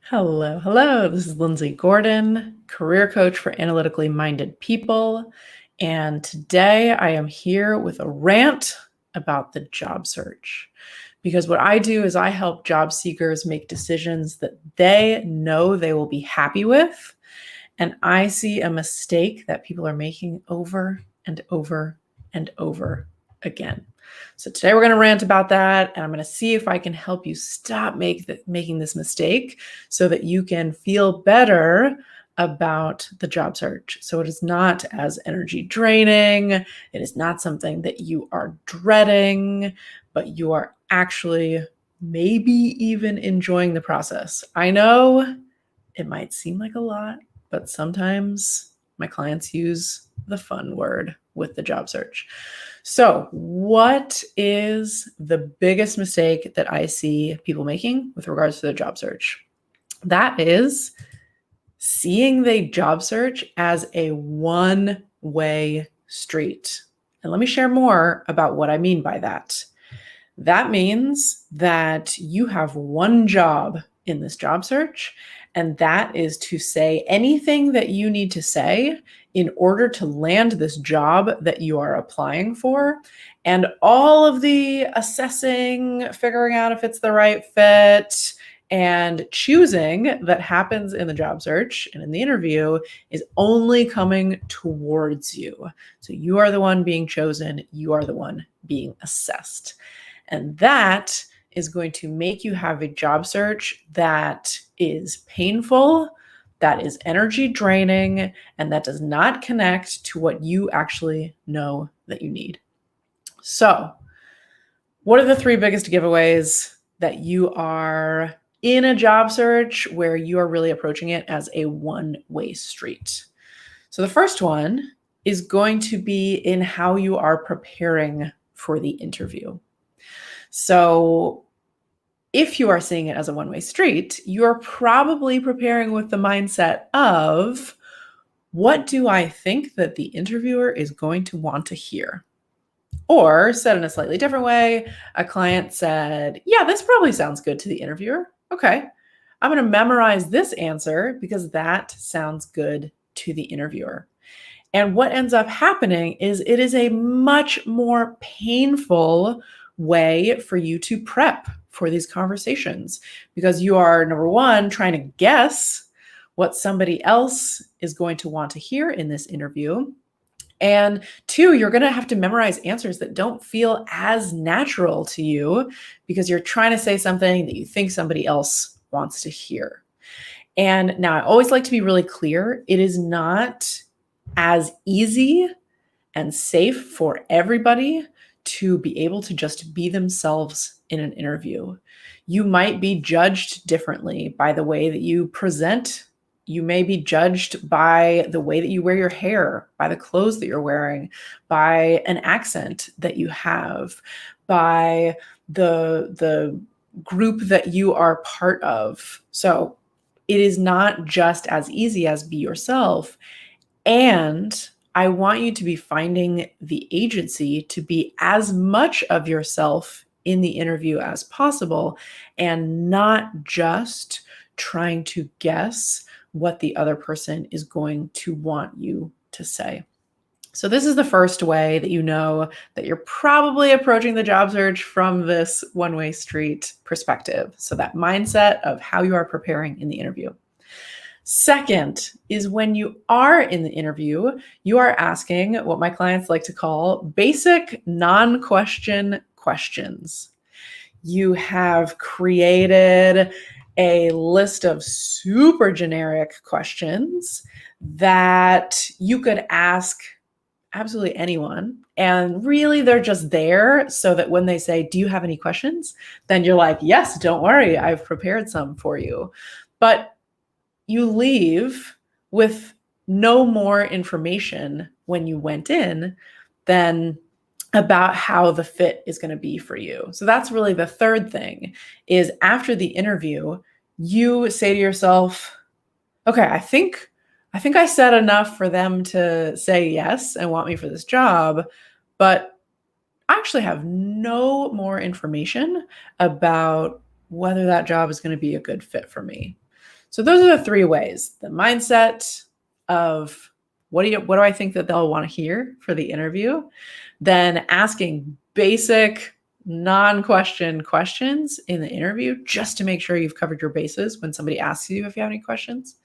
Hello, hello. This is Lindsay Gordon, career coach for analytically minded people. And today I am here with a rant about the job search. Because what I do is I help job seekers make decisions that they know they will be happy with. And I see a mistake that people are making over and over and over again. So today we're going to rant about that, and I'm going to see if I can help you stop making this mistake so that you can feel better about the job search. So it is not as energy draining. It is not something that you are dreading, but you are actually maybe even enjoying the process. I know it might seem like a lot, but sometimes my clients use the fun word with the job search. So, what is the biggest mistake that I see people making with regards to the job search? That is seeing the job search as a one-way street. And let me share more about what I mean by that. That means that you have one job in this job search, and that is to say anything that you need to say in order to land this job that you are applying for. And all of the assessing, figuring out if it's the right fit, and choosing that happens in the job search and in the interview is only coming towards you. So you are the one being chosen, you are the one being assessed. And that is going to make you have a job search that is painful, that is energy draining, and that does not connect to what you actually know that you need. So, what are the three biggest giveaways that you are in a job search where you are really approaching it as a one-way street? So, the first one is going to be in how you are preparing for the interview. So, if you are seeing it as a one-way street, you're probably preparing with the mindset of, what do I think that the interviewer is going to want to hear? Or said in a slightly different way, a client said, yeah, this probably sounds good to the interviewer. Okay, I'm going to memorize this answer because that sounds good to the interviewer. And what ends up happening is it is a much more painful way for you to prep for these conversations because you are, number one, trying to guess what somebody else is going to want to hear in this interview. And two, you're going to have to memorize answers that don't feel as natural to you because you're trying to say something that you think somebody else wants to hear. And now I always like to be really clear. It is not as easy and safe for everybody to be able to just be themselves in an interview. You might be judged differently by the way that you present. You may be judged by the way that you wear your hair, by the clothes that you're wearing, by an accent that you have, by the group that you are part of. So it is not just as easy as be yourself. And I want you to be finding the agency to be as much of yourself in the interview as possible and not just trying to guess what the other person is going to want you to say. So this is the first way that you know that you're probably approaching the job search from this one-way street perspective. So that mindset of how you are preparing in the interview. Second is when you are in the interview, you are asking what my clients like to call basic non-question questions. You have created a list of super generic questions that you could ask absolutely anyone. And really, they're just there so that when they say, do you have any questions? Then you're like, yes, don't worry, I've prepared some for you. But you leave with no more information when you went in than about how the fit is going to be for you. So that's really the third thing is after the interview, you say to yourself, okay, I think I said enough for them to say yes and want me for this job, but I actually have no more information about whether that job is going to be a good fit for me. So those are the three ways: the mindset of what do I think that they'll want to hear for the interview, then asking basic non-question questions in the interview just to make sure you've covered your bases when somebody asks you if you have any questions.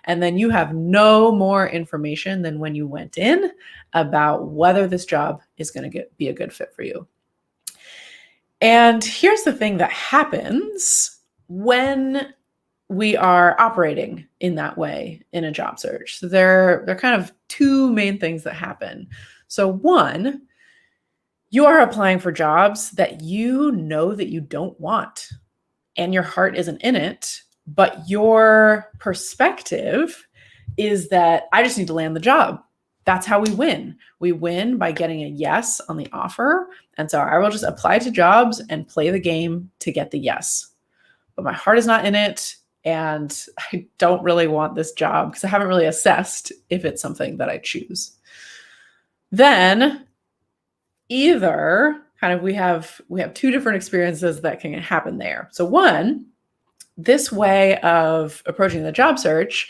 And then you have no more information than when you went in about whether this job is going to be a good fit for you. And here's the thing that happens when we are operating in that way in a job search. So there are kind of two main things that happen. So one, you are applying for jobs that you know that you don't want and your heart isn't in it, but your perspective is that I just need to land the job. That's how we win. We win by getting a yes on the offer. And so I will just apply to jobs and play the game to get the yes. But my heart is not in it. And I don't really want this job because I haven't really assessed if it's something that I choose. Then either kind of we have two different experiences that can happen there. So one, this way of approaching the job search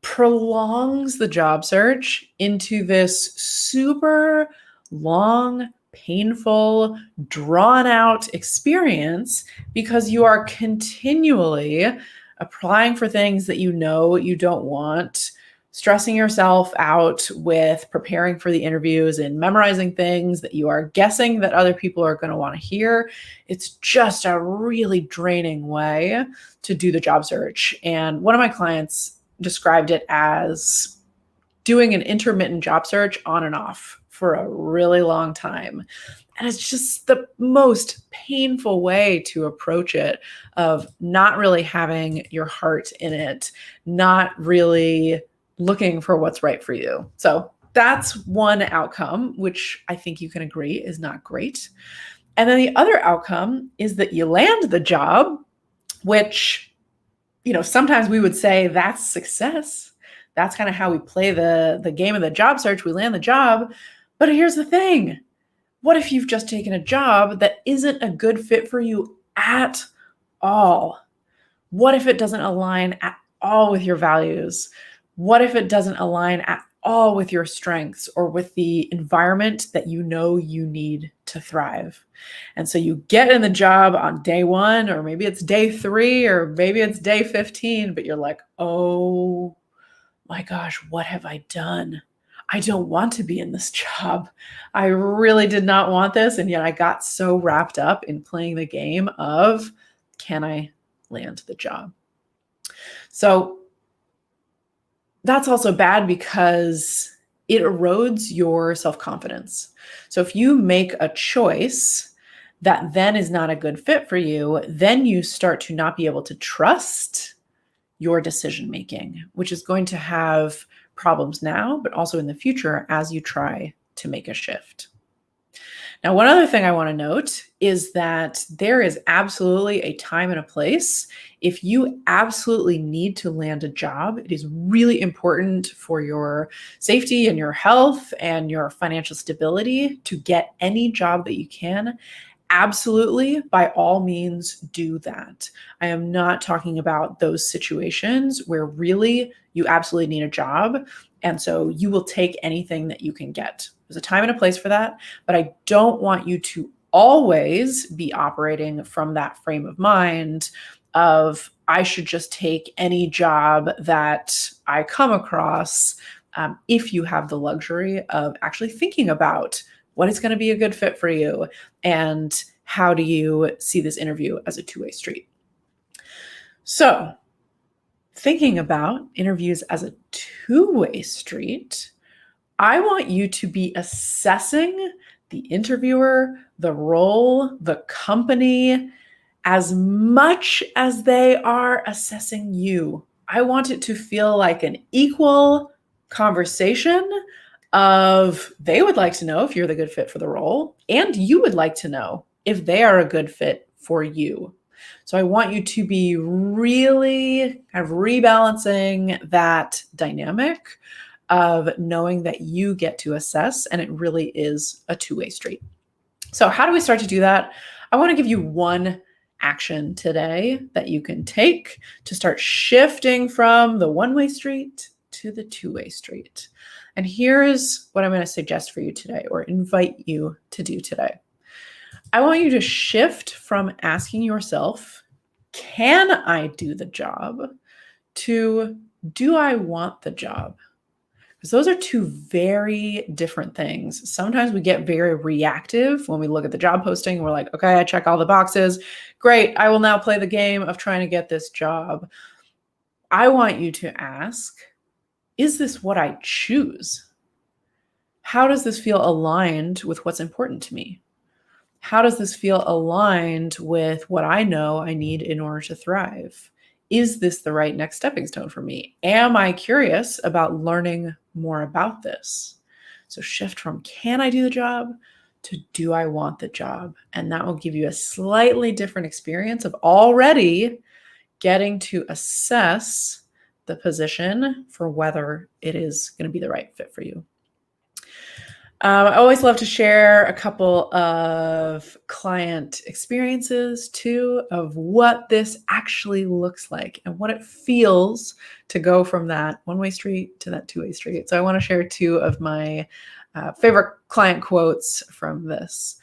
prolongs the job search into this super long, painful, drawn out experience because you are continually applying for things that you know you don't want, stressing yourself out with preparing for the interviews and memorizing things that you are guessing that other people are going to want to hear. It's just a really draining way to do the job search. And one of my clients described it as doing an intermittent job search on and off for a really long time. And it's just the most painful way to approach it, of not really having your heart in it, not really looking for what's right for you. So that's one outcome, which I think you can agree is not great. And then the other outcome is that you land the job, which, sometimes we would say that's success. That's kind of how we play the game of the job search. We land the job. But here's the thing. What if you've just taken a job that isn't a good fit for you at all? What if it doesn't align at all with your values? What if it doesn't align at all with your strengths or with the environment that you know you need to thrive? And so you get in the job on day 1, or maybe it's day 3, or maybe it's day 15, but you're like, oh my gosh, what have I done? I don't want to be in this job. I really did not want this. And yet I got so wrapped up in playing the game of, can I land the job? So that's also bad because it erodes your self-confidence. So if you make a choice that then is not a good fit for you, then you start to not be able to trust your decision-making, which is going to have problems now, but also in the future as you try to make a shift. Now, one other thing I want to note is that there is absolutely a time and a place. If you absolutely need to land a job, it is really important for your safety and your health and your financial stability to get any job that you can. Absolutely, by all means, do that. I am not talking about those situations where really you absolutely need a job, and so you will take anything that you can get. There's a time and a place for that, but I don't want you to always be operating from that frame of mind of, I should just take any job that I come across, if you have the luxury of actually thinking about what is going to be a good fit for you, and how do you see this interview as a two-way street. So thinking about interviews as a two-way street, I want you to be assessing the interviewer, the role, the company, as much as they are assessing you. I want it to feel like an equal conversation of, they would like to know if you're the good fit for the role, and you would like to know if they are a good fit for you. So I want you to be really kind of rebalancing that dynamic of knowing that you get to assess, and it really is a two-way street. So how do we start to do that? I want to give you one action today that you can take to start shifting from the one-way street to the two-way street. And here's what I'm going to suggest for you today, or invite you to do today. I want you to shift from asking yourself, can I do the job, to do I want the job? Because those are two very different things. Sometimes we get very reactive when we look at the job posting. We're like, okay, I check all the boxes. Great. I will now play the game of trying to get this job. I want you to ask, is this what I choose? How does this feel aligned with what's important to me? How does this feel aligned with what I know I need in order to thrive? Is this the right next stepping stone for me? Am I curious about learning more about this? So shift from can I do the job to do I want the job? And that will give you a slightly different experience of already getting to assess the position for whether it is going to be the right fit for you. I always love to share a couple of client experiences too, of what this actually looks like and what it feels to go from that one-way street to that two-way street. So I want to share two of my favorite client quotes from this.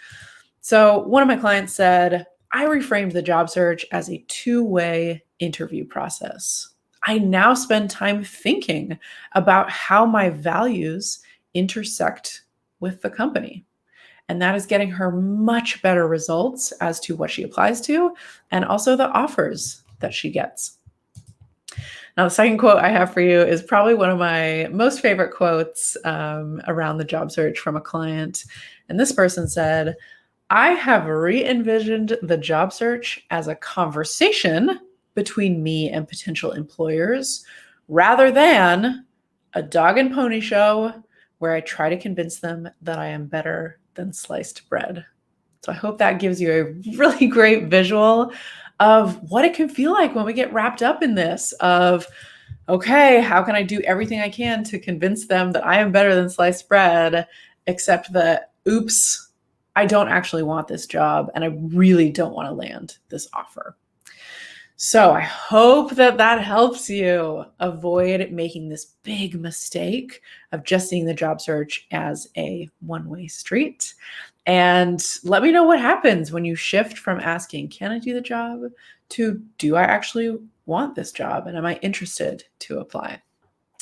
So one of my clients said, I reframed the job search as a two-way interview process. I now spend time thinking about how my values intersect with the company. And that is getting her much better results as to what she applies to and also the offers that she gets. Now, the second quote I have for you is probably one of my most favorite quotes around the job search from a client. And this person said, I have re-envisioned the job search as a conversation between me and potential employers rather than a dog and pony show where I try to convince them that I am better than sliced bread. So I hope that gives you a really great visual of what it can feel like when we get wrapped up in this of, okay, how can I do everything I can to convince them that I am better than sliced bread, except that, oops, I don't actually want this job and I really don't want to land this offer. So I hope that that helps you avoid making this big mistake of just seeing the job search as a one-way street. And let me know what happens when you shift from asking, can I do the job, to do I actually want this job? And am I interested to apply?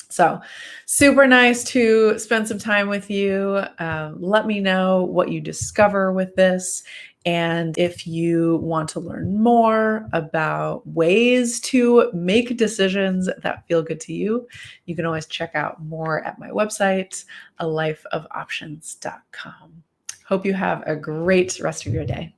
So super nice to spend some time with you. Let me know what you discover with this. And if you want to learn more about ways to make decisions that feel good to you, you can always check out more at my website, alifeofoptions.com. Hope you have a great rest of your day.